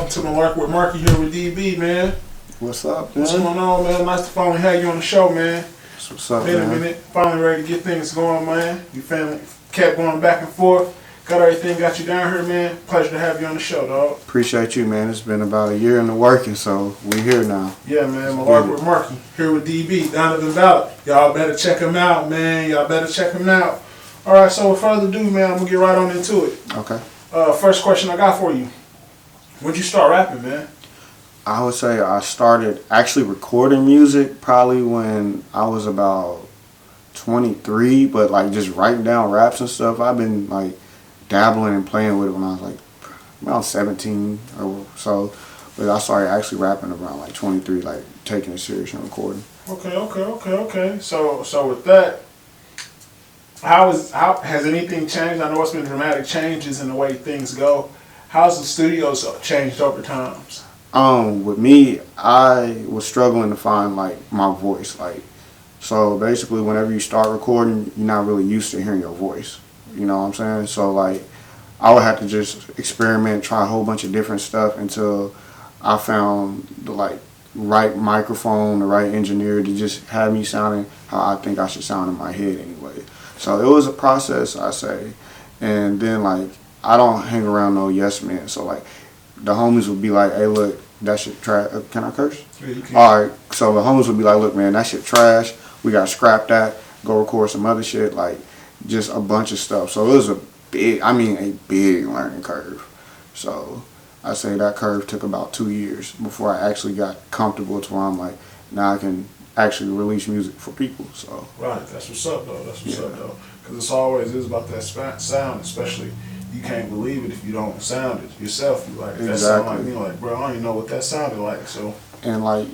welcome to Muhlarkey with Markie here with DB, man. What's up, man? What's going on, man? Nice to finally have you on the show, man. What's up, Been man? a minute. Finally ready to get things going, man. You family kept going back and forth. Got everything, got you down here, man. Pleasure to have you on the show, dog. Appreciate you, man. It's been about a year in the working, so we here now. Yeah, man. Muhlarkey with Markie here with DB, Donaven, Ballard. Y'all better check him out, man. Y'all better check him out. All right, so without further ado, man, I'm going to get right on into it. Okay. First question I got for you. When'd you start rapping, man? I would say I started actually recording music probably when I was about 23, but like just writing down raps and stuff. I've been like dabbling and playing with it when I was like around 17 or so. But I started actually rapping around like 23, like taking it serious and recording. Okay. So with that, how has anything changed? I know it's been dramatic changes in the way things go. How's the studios changed over times? With me, I was struggling to find like my voice. Like, so basically, whenever you start recording, you're not really used to hearing your voice. You know what I'm saying? So like, I would have to just experiment, try a whole bunch of different stuff until I found the like right microphone, the right engineer to just have me sounding how I think I should sound in my head anyway. So it was a process, I say, and then like I don't hang around no yes men. So like the homies would be like, hey look, that shit trash. Can I curse? Yeah, you can. Alright, so the homies would be like, look man, that shit trash. We gotta scrap that, go record some other shit, like just a bunch of stuff. So it was a big learning curve. So I say that curve took about 2 years before I actually got comfortable to where I'm like, now I can actually release music for people. So right, that's what's up though. That's what's up though. Because it's always is about that sound, especially. You can't believe it if you don't sound it yourself. You like, that sound like me, like, bro, I don't even know what that sounded like. So, and like,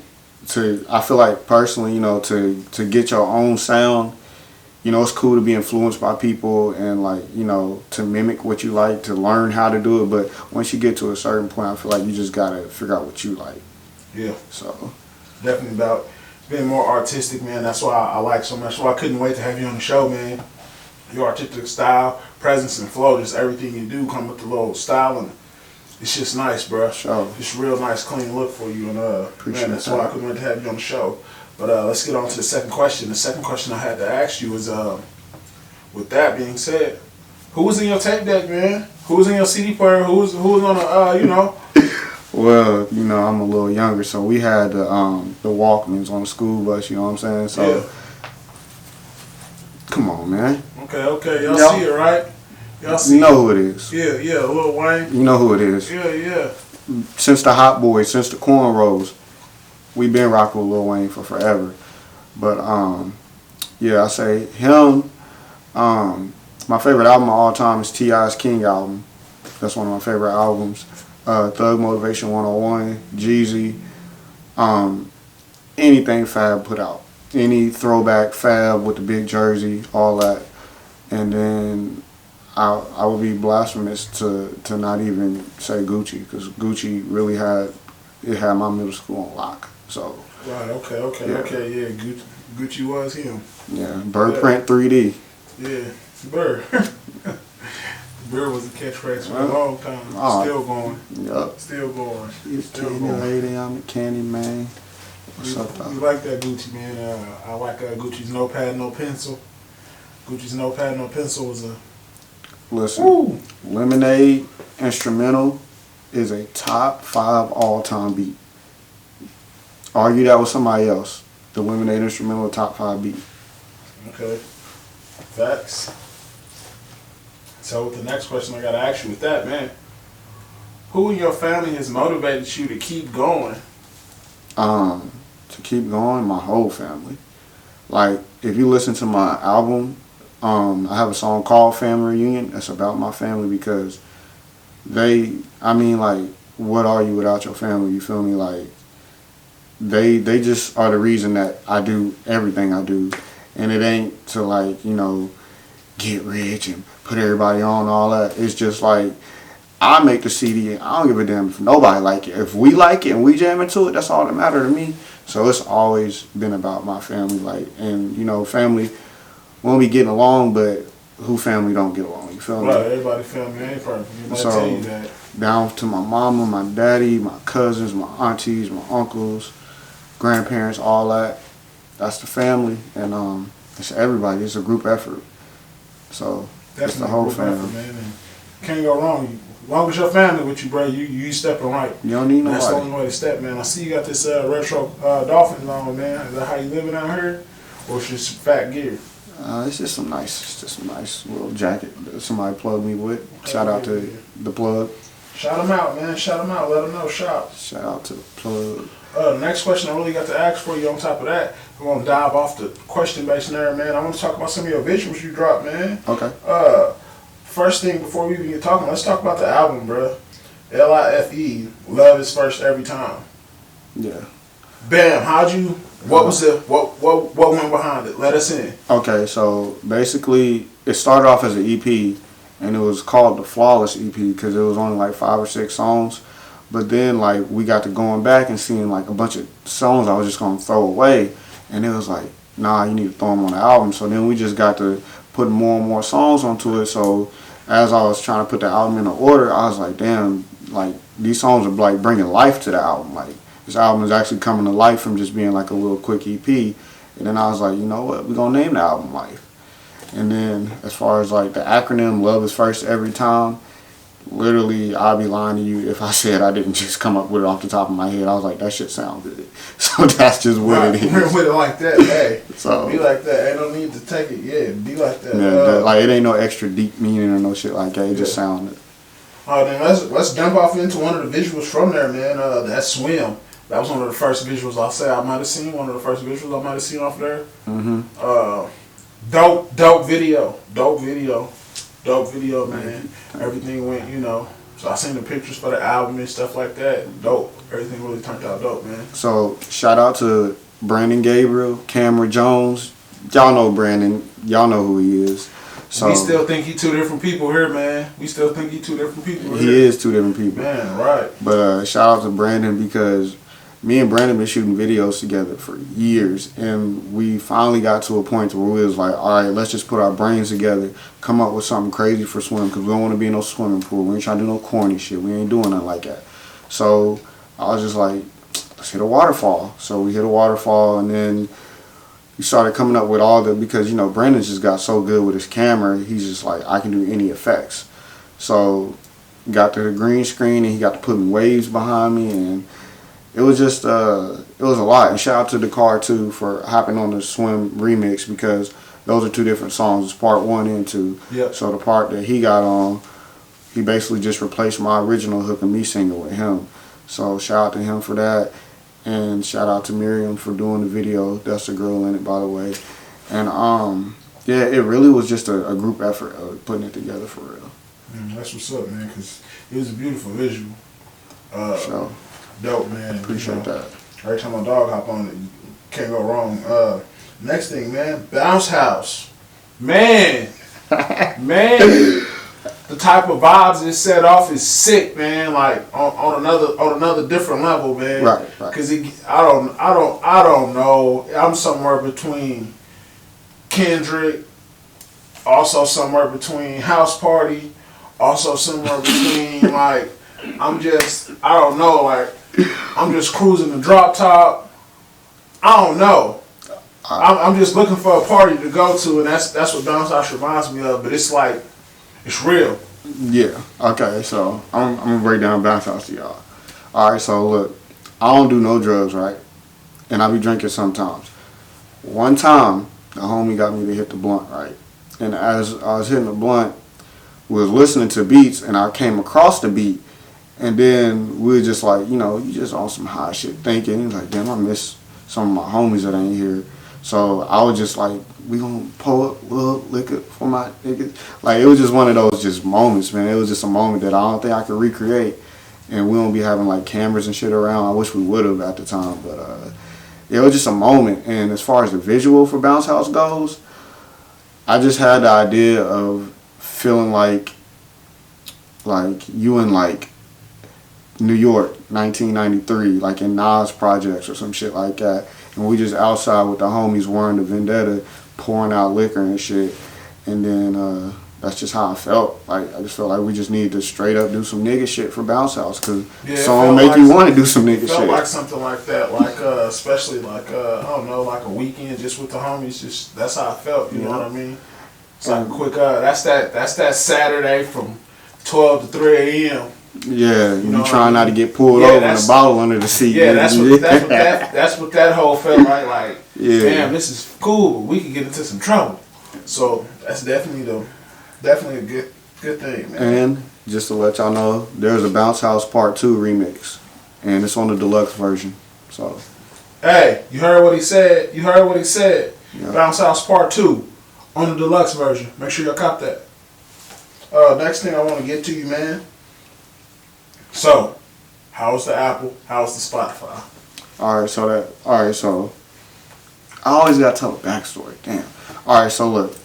I feel like personally, you know, to get your own sound, you know, it's cool to be influenced by people and like, you know, to mimic what you like, to learn how to do it. But once you get to a certain point, I feel like you just gotta figure out what you like. Yeah. So, definitely about being more artistic, man. That's why I like so much. So I couldn't wait to have you on the show, man. Your artistic style, presence, and flow, just everything you do come with the little style, and it's just nice, bro. Sure. Just real nice, clean look for you, and Appreciate man, that's why I couldn't wait to have you on the show. But let's get on to the second question. The second question I had to ask you is, with that being said, who was in your tape deck, man? Who was in your CD player? Who was on the, you know? Well, you know, I'm a little younger, so we had the Walkmans on the school bus. You know what I'm saying? So, yeah. Come on, man. Okay. Y'all see it, right? Y'all see you know who it is. Yeah, Lil Wayne. You know who it is. Yeah. Since the Hot Boys, since the Cornrows, we've been rocking with Lil Wayne for forever. But yeah, I say him. My favorite album of all time is T.I.'s King album. That's one of my favorite albums. Thug Motivation 101, Jeezy, anything Fab put out. Any throwback Fab with the big jersey, all that. And then I would be blasphemous to not even say Gucci, because Gucci really had my middle school on lock. So right, okay, yeah. Gucci was him. Yeah, Bird Print 3D. Yeah, Bird. Bird was a catchphrase for a long time. Still going. Yup. Still going. Still going. Lady, I'm a candy man. What's up, though? You like that Gucci, man. I like Gucci's No Pad, No Pencil. Gucci's No Pad, No Pencil was a... Listen, Woo. Lemonade Instrumental is a top 5 all-time beat. Argue that with somebody else. The Lemonade Instrumental top 5 beat. Okay. Facts. So with the next question I got to ask you with that, man. Who in your family has motivated you to keep going? To keep going, my whole family. Like, if you listen to my album, I have a song called Family Reunion. That's about my family, because like, what are you without your family? You feel me? Like, they just are the reason that I do everything I do. And it ain't to, like, you know, get rich and put everybody on all that. It's just like, I make the CD and I don't give a damn if nobody like it. If we like it and we jam into it, that's all that matter to me. So it's always been about my family, like, and you know, family, we don't be getting along, but who family don't get along, you feel me? Right, everybody family ain't perfect. You might tell you that. down to my mama, my daddy, my cousins, my aunties, my uncles, grandparents, all that. That's the family, and it's everybody. It's a group effort. So it's the whole family. Effort, man, and can't go wrong. As long as your family with you, bro, you stepping right. You don't need nobody. That's the only way to step, man. I see you got this retro Dolphins on, man. Is that how you living out here, or it's just fat gear? It's just some nice little jacket that somebody plugged me with. Shout out to the plug. Shout them out, man. Shout them out. Let them know. Shout out to the plug. Next question I really got to ask for you on top of that, we're going to dive off the question based there, man. I want to talk about some of your visuals you dropped, man. Okay. First thing, before we even get talking, let's talk about the album, bro. L.I.F.E, Love is First Every Time. Yeah. Bam, what went behind it? Let us in. Okay, so basically it started off as an EP, and it was called the Flawless EP because it was only like 5 or 6 songs. But then like we got to going back and seeing like a bunch of songs I was just gonna throw away, and it was like, nah, you need to throw them on the album. So then we just got to put more and more songs onto it. So as I was trying to put the album in order, I was like, damn, like these songs are like bringing life to the album. Like this album is actually coming to life from just being like a little quick EP. And then I was like, you know what, we're gonna name the album Life. And then as far as like the acronym Love is First Every Time, literally I'd be lying to you if I said I didn't just come up with it off the top of my head. I was like, that shit sounds good. So that's just what it is. With it like that, hey. So be like that. Ain't no need to take it. Yeah, be like that. Yeah, like it ain't no extra deep meaning or no shit like that. It just sounded. All right, then let's jump off into one of the visuals from there, man. That swim. That was one of the first visuals I'll say I might have seen. One of the first visuals I might have seen off there. Mm-hmm. Dope video, man. Everything went, you know. So I seen the pictures for the album and stuff like that. Dope. Everything really turned out dope, man. So shout out to Brandon Gabriel, Cameron Jones. Y'all know Brandon. Y'all know who he is. So we still think he 2 different people here, man. We still think he 2 different people here. He is 2 different people. Man, right. But shout out to Brandon because me and Brandon been shooting videos together for years, and we finally got to a point where we was like, all right, let's just put our brains together, come up with something crazy for swim, because we don't want to be in no swimming pool. We ain't trying to do no corny shit. We ain't doing nothing like that. So I was just like, let's hit a waterfall. So we hit a waterfall, and then we started coming up with all the, because, you know, Brandon just got so good with his camera, he's just like, I can do any effects. So got to the green screen, and he got to putting waves behind me, and it was just, it was a lot. And shout out to Dakar, too, for hopping on the Swim remix, because those are 2 different songs. It's part 1 and 2. Yep. So the part that he got on, he basically just replaced my original hook and me singing with him. So shout out to him for that. And shout out to Miriam for doing the video. That's the girl in it, by the way. And, yeah, it really was just a group effort of putting it together for real. That's what's up, man, because it was a beautiful visual. So dope, man. appreciate that. Every time my dog hop on it, you can't go wrong. Next thing, man, Bounce House. Man. The type of vibes it set off is sick, man. Like on another different level, man. Right. Cause I don't know. I'm somewhere between Kendrick, also somewhere between House Party, also somewhere between like I don't know. Like I'm just cruising the drop top. I don't know. I'm just looking for a party to go to, and that's what Bounce House reminds me of. But it's like, it's real. Yeah. Okay. So I'm gonna break down Bounce House to y'all. All right. So look, I don't do no drugs, right? And I be drinking sometimes. One time, the homie got me to hit the blunt, right? And as I was hitting the blunt, we was listening to beats, and I came across the beat, and then we were just like, you know, you just on some high shit thinking. He was like, damn, I miss some of my homies that ain't here. So I was just like, we gonna pull up a little liquor for my niggas. Like, it was just one of those just moments, man. It was just a moment that I don't think I could recreate. And we don't be having like cameras and shit around. I wish we would have at the time, but it was just a moment. And as far as the visual for Bounce House goes, I just had the idea of feeling like you in like New York, 1993, like in Nas projects or some shit like that. And we just outside with the homies wearing the Vendetta, pouring out liquor and shit. And then that's just how I felt. Like I just felt like we just need to straight up do some nigga shit for Bounce House, cause song make like you want to do some nigga shit. Felt like something like that, like especially like I don't know, like a weekend just with the homies. Just that's how I felt. You know what I mean? It's like a quick that's that Saturday from 12 to 3 a.m. Yeah, you trying not to get pulled over and a bottle under the seat. Yeah, that's what that whole felt like. Like, damn, this is cool. We could get into some trouble. So that's definitely a good thing, man. And just to let y'all know, there's a Bounce House Part 2 remix, and it's on the deluxe version. So, hey, you heard what he said. Yeah. Bounce House Part 2 on the deluxe version. Make sure y'all cop that. Next thing I want to get to you, man. So, how's the Apple? How's the Spotify? Alright, so I always gotta tell a backstory. Damn. Alright, so look.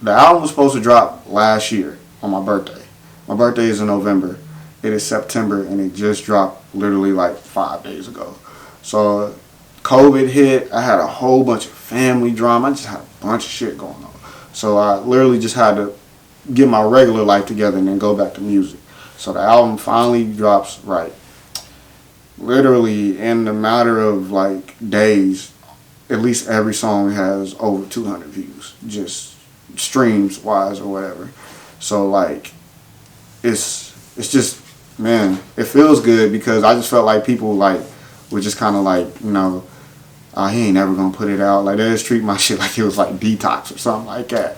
The album was supposed to drop last year on my birthday. My birthday is in November. It is September, and it just dropped literally like 5 days ago. So, COVID hit. I had a whole bunch of family drama. I just had a bunch of shit going on. So, I literally just had to get my regular life together and then go back to music. So the album finally drops right. Literally in the matter of like days, at least every song has over 200 views, just streams wise or whatever. So like, it's just, man, it feels good because I just felt like people like were just kind of like, he ain't never gonna put it out. Like they just treat my shit like it was like Detox or something like that.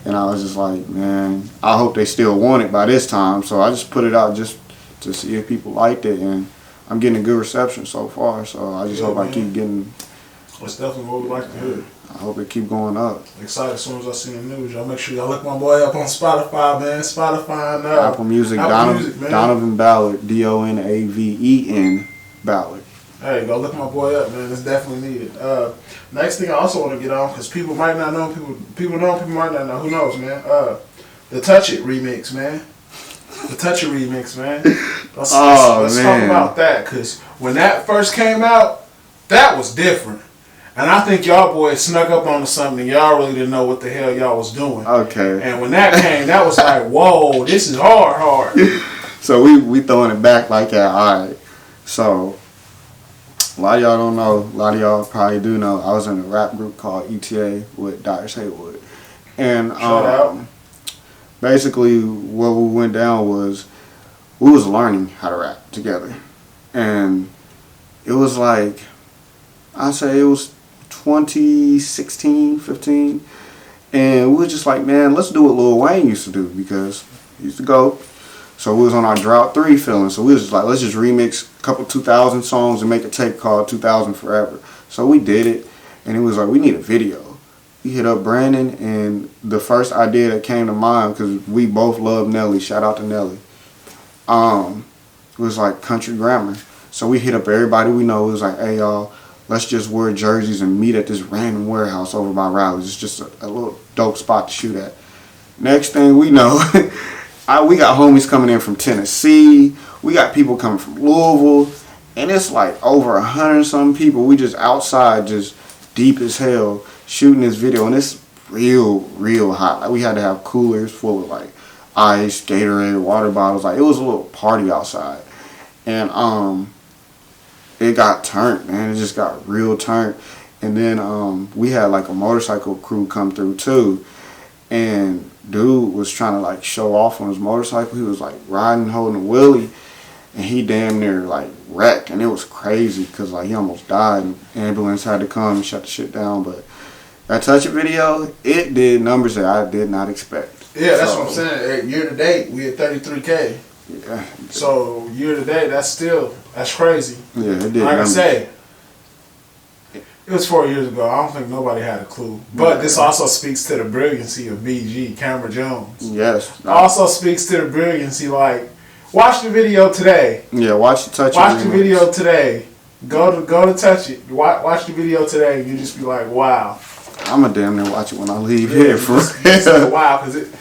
And I was just like, man, I hope they still want it by this time. So I just put it out just to see if people liked it, and I'm getting a good reception so far. So I just hope I keep getting. That's definitely what we like to hear. I hope it keep going up. Excited as soon as I see the news. Y'all make sure y'all look my boy up on Spotify, man. Spotify and Apple Music. Donaven Ballard. Donaven Ballard. Hey, go look my boy up, man. It's definitely needed. Next thing I also want to get on, because people might not know, people know, people might not know. Who knows, man? The Touch It remix, man. The Touch It remix, man. Let's talk about that, because when that first came out, that was different. And I think y'all boys snuck up onto something. Y'all really didn't know what the hell y'all was doing. Okay. And when that came, that was like, whoa, this is hard. So we throwing it back like that. All right. So a lot of y'all don't know. A lot of y'all probably do know. I was in a rap group called ETA with Dr. Haywood. And shout out. Basically what we went down was we was learning how to rap together. And it was like, I'd say it was 2016, 15. And we were just like, man, let's do what Lil Wayne used to do, because he used to go. So we was on our Drought 3 feeling. So we was just like, let's just remix a couple 2000 songs and make a tape called 2000 Forever. So we did it. And it was like, we need a video. We hit up Brandon, and the first idea that came to mind, because we both love Nelly, shout out to Nelly, was like country grammar. So we hit up everybody we know. It was like, hey y'all, let's just wear jerseys and meet at this random warehouse over by Riley's. It's just a little dope spot to shoot at. Next thing we know, we got homies coming in from Tennessee. We got people coming from Louisville. And it's like over 100 some people. We just outside, just deep as hell, shooting this video. And it's real hot. Like we had to have coolers full of like ice, Gatorade, water bottles. Like it was a little party outside. And it got turned, man. It just got real turned. And then we had like a motorcycle crew come through too. And dude was trying to like show off on his motorcycle. He was like riding, holding a wheelie, and he damn near like wrecked. And it was crazy because like he almost died. And ambulance had to come and shut the shit down. But that Touch It video, it did numbers that I did not expect. Yeah, that's what I'm saying. Year to date, we at 33K. Yeah. So year to date, that's crazy. Yeah, it did. Like I say, it was 4 years ago. I don't think nobody had a clue. But this also speaks to the brilliancy of BG, Cameron Jones. Yes. Also speaks to the brilliancy, like, watch the video today. Yeah, watch the Touch It. Watch the video today. Go to Touch It. Watch the video today, and you just be like, wow. I'm a damn near watch it when I leave here for real. Wow, because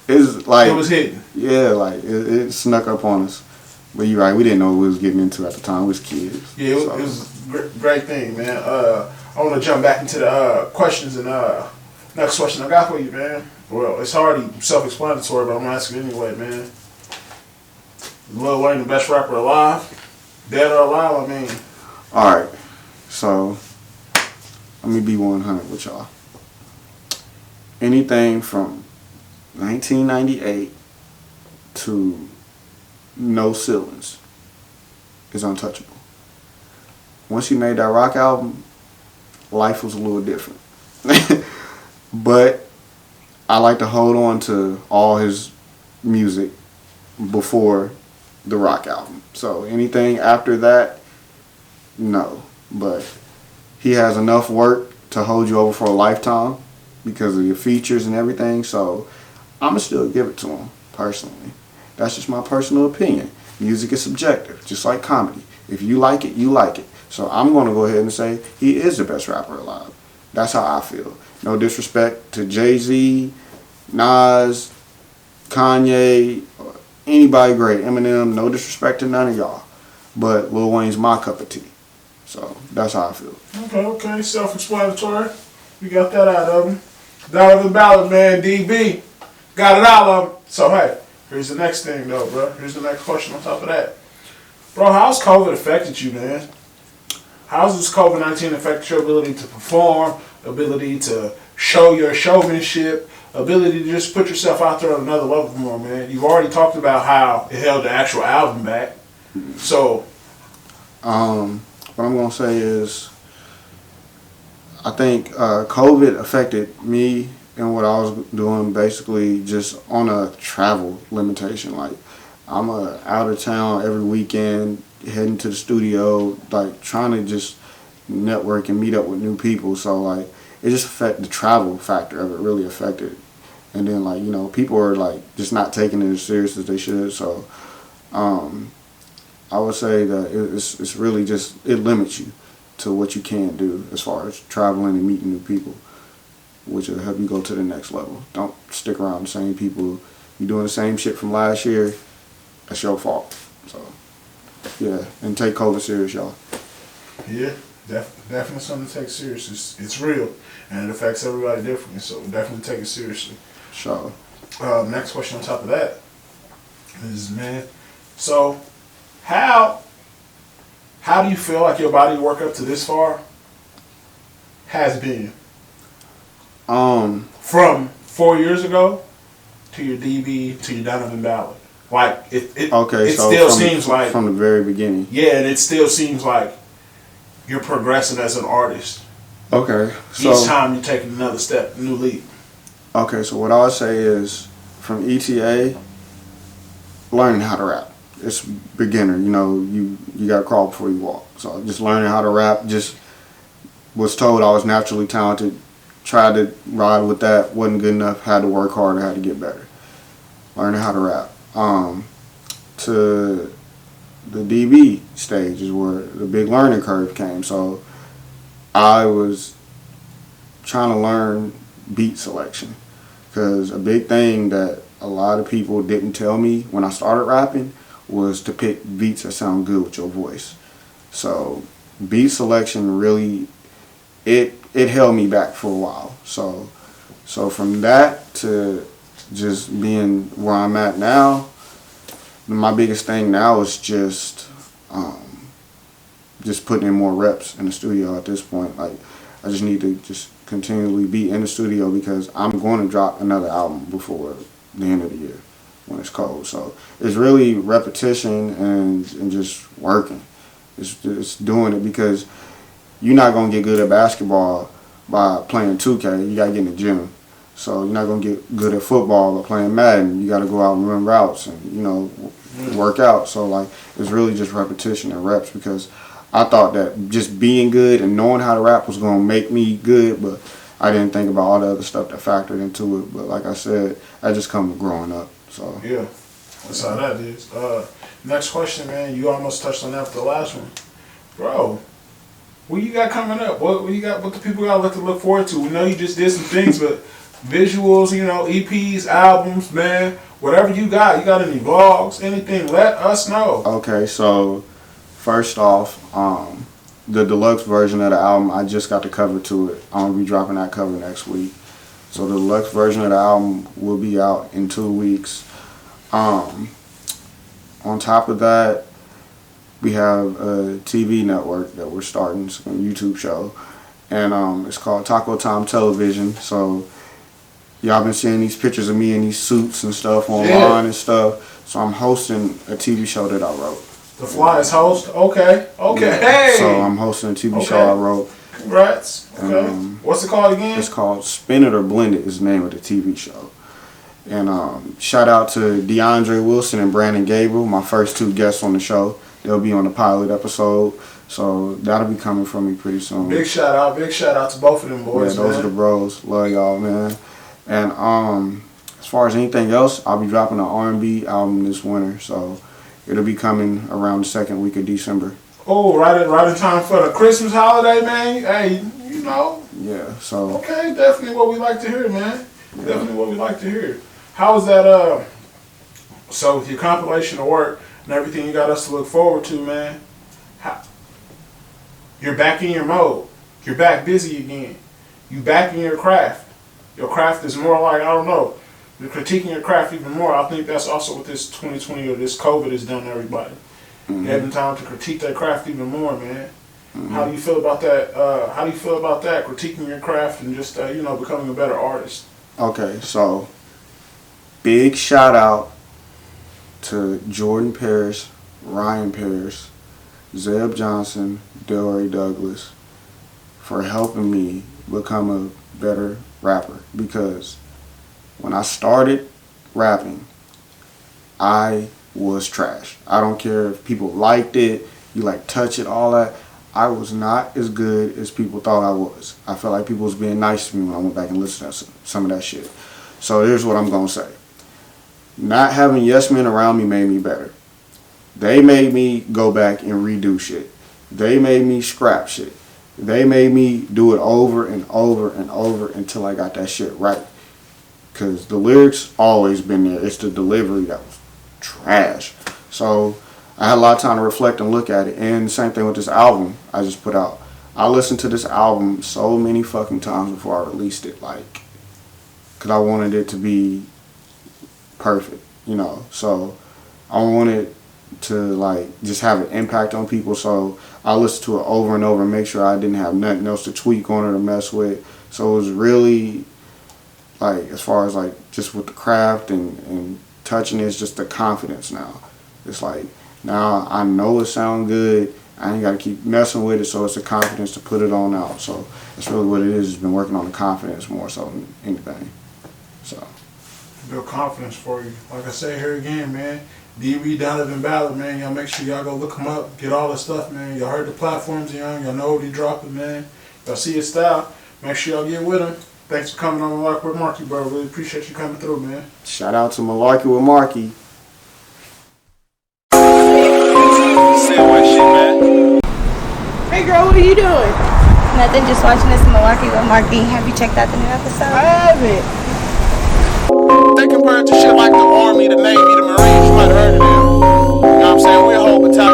it's like it was hitting. Yeah, like it snuck up on us. But you're right, we didn't know what we was getting into at the time. We was kids. Yeah, it was a great thing, man. I want to jump back into the questions, and next question I got for you, man. Well, it's already self-explanatory, but I'm gonna ask you anyway, man. Is Lil Wayne the best rapper alive? Dead or alive? I mean. All right, so let me be 100 with y'all. Anything from 1998 to No Ceilings is untouchable. Once he made that rock album, life was a little different. But I like to hold on to all his music before the rock album. So anything after that, no. But he has enough work to hold you over for a lifetime because of your features and everything. So I'ma still give it to him personally. That's just my personal opinion. Music is subjective, just like comedy. If you like it, you like it. So I'm gonna go ahead and say he is the best rapper alive. That's how I feel. No disrespect to Jay-Z, Nas, Kanye, or anybody great. Eminem, no disrespect to none of y'all. But Lil Wayne's my cup of tea. So that's how I feel. Okay. Self-explanatory. We got that out of him. Donaven Ballard, man. DB. Got it out of him. So, hey, here's the next thing, though, bro. Here's the next question on top of that. Bro, how's COVID affected you, man? How's this COVID-19 affected your ability to perform, ability to show your showmanship, ability to just put yourself out there on another level more, man? You've already talked about how it held the actual album back. So, what I'm gonna say is, I think COVID affected me and what I was doing, basically just on a travel limitation. Like, I'm out of town every weekend, heading to the studio, like trying to just network and meet up with new people. So like, it just affected the travel factor of it, really affected. And then like, you know, people are like just not taking it as serious as they should. So I would say that it's really just, it limits you to what you can do as far as traveling and meeting new people, which will help you go to the next level. Don't stick around the same people. You're doing the same shit from last year, that's your fault. So yeah, and take COVID serious, y'all. Yeah, definitely something to take serious. It's real, and it affects everybody differently, so definitely take it seriously. Sure. Next question on top of that is, man, so how do you feel like your body work up to this far has been? From 4 years ago to your DB to your Donaven Ballard. Like, it okay, so still seems like... From the very beginning. Yeah, and it still seems like you're progressing as an artist. Okay, so... Each time you're taking another step, new leap. Okay, so what I would say is, from ETA, learning how to rap. It's beginner, you know, you gotta crawl before you walk. So just learning how to rap, just was told I was naturally talented, tried to ride with that, wasn't good enough, had to work harder, had to get better. Learning how to rap. To the DB stage is where the big learning curve came. So I was trying to learn beat selection, because a big thing that a lot of people didn't tell me when I started rapping was to pick beats that sound good with your voice. So beat selection really, it held me back for a while. So from that to just being where I'm at now, my biggest thing now is just putting in more reps in the studio at this point. Like, I just need to just continually be in the studio, because I'm going to drop another album before the end of the year when it's cold. So it's really repetition and just working. It's doing it, because you're not going to get good at basketball by playing 2K. You got to get in the gym. So you're not going to get good at football by playing Madden. You got to go out and run routes and, you know, work out. So like, it's really just repetition and reps, because I thought that just being good and knowing how to rap was going to make me good, but I didn't think about all the other stuff that factored into it. But like I said, I just come growing up. So yeah, that's how that is. Next question, man. You almost touched on that with the last one, bro. What you got coming up? What you got? What the people got to look forward to? We know you just did some things, but visuals, you know, EPs, albums, man. Whatever you got any vlogs, anything? Let us know. Okay, so first off, the deluxe version of the album, I just got the cover to it. I'm gonna be dropping that cover next week. So the deluxe version of the album will be out in 2 weeks. On top of that, we have a TV network that we're starting, it's a YouTube show, and it's called Taco Time Television. So y'all been seeing these pictures of me in these suits and stuff online and stuff. So I'm hosting a TV show that I wrote. The Flyers host? Okay. Yeah. Hey! So I'm hosting a TV show I wrote. Congrats. Okay. What's it called again? It's called Spin It or Blend It is the name of the TV show. And shout out to DeAndre Wilson and Brandon Gabriel, my first 2 guests on the show. They'll be on the pilot episode. So that'll be coming from me pretty soon. Big shout out to both of them boys. Yeah, those are the bros. Love y'all, man. And as far as anything else, I'll be dropping an R&B album this winter. So it'll be coming around the second week of December. Oh, right in time for the Christmas holiday, man. Hey, you know. Yeah, so. Okay, definitely what we like to hear, man. Yeah. Definitely what we like to hear. How is that, so with your compilation of work and everything you got us to look forward to, man, you're back in your mode. You're back busy again. You back in your craft. Your craft is more like, I don't know, you're critiquing your craft even more. I think that's also what this 2020 or this COVID has done to everybody. Mm-hmm. Having time to critique their craft even more, man. Mm-hmm. How do you feel about that? Critiquing your craft and just becoming a better artist. Okay, so big shout out to Jordan Parrish, Ryan Parrish, Zeb Johnson, Delray Douglas for helping me become a better rapper, because when I started rapping, I was trash. I don't care if people liked it, you like touch it, all that. I was not as good as people thought I was. I felt like people was being nice to me when I went back and listened to some of that shit. So here's what I'm gonna say. Not having yes men around me made me better. They made me go back and redo shit. They made me scrap shit. They made me do it over and over and over until I got that shit right. Because the lyrics always been there. It's the delivery that was trash. So I had a lot of time to reflect and look at it. And the same thing with this album I just put out. I listened to this album so many fucking times before I released it. Like, because I wanted it to be perfect, So I wanted to like just have an impact on people. So I listened to it over and over and make sure I didn't have nothing else to tweak on it or mess with. So it was really like, as far as like just with the craft and touching it, it's just the confidence now. It's like now I know it sounds good. I ain't got to keep messing with it, so it's the confidence to put it on out. So that's really what it is. It's been working on the confidence more so than anything. So build confidence for you. Like I say here again, man, DB, Donaven, Ballard, man. Y'all make sure y'all go look him up, get all the stuff, man. Y'all heard the platforms, y'all know what he dropping, man. Y'all see his style. Make sure y'all get with him. Thanks for coming on Muhlarkey with Markie, bro. Really appreciate you coming through, man. Shout out to Muhlarkey with Markie. Hey girl, what are you doing? Nothing, just watching this Muhlarkey with Markie. Have you checked out the new episode? I haven't. They compared to shit like the Army, the Navy, the Marines. You might have heard of them. You know what I'm saying? We're a whole battalion.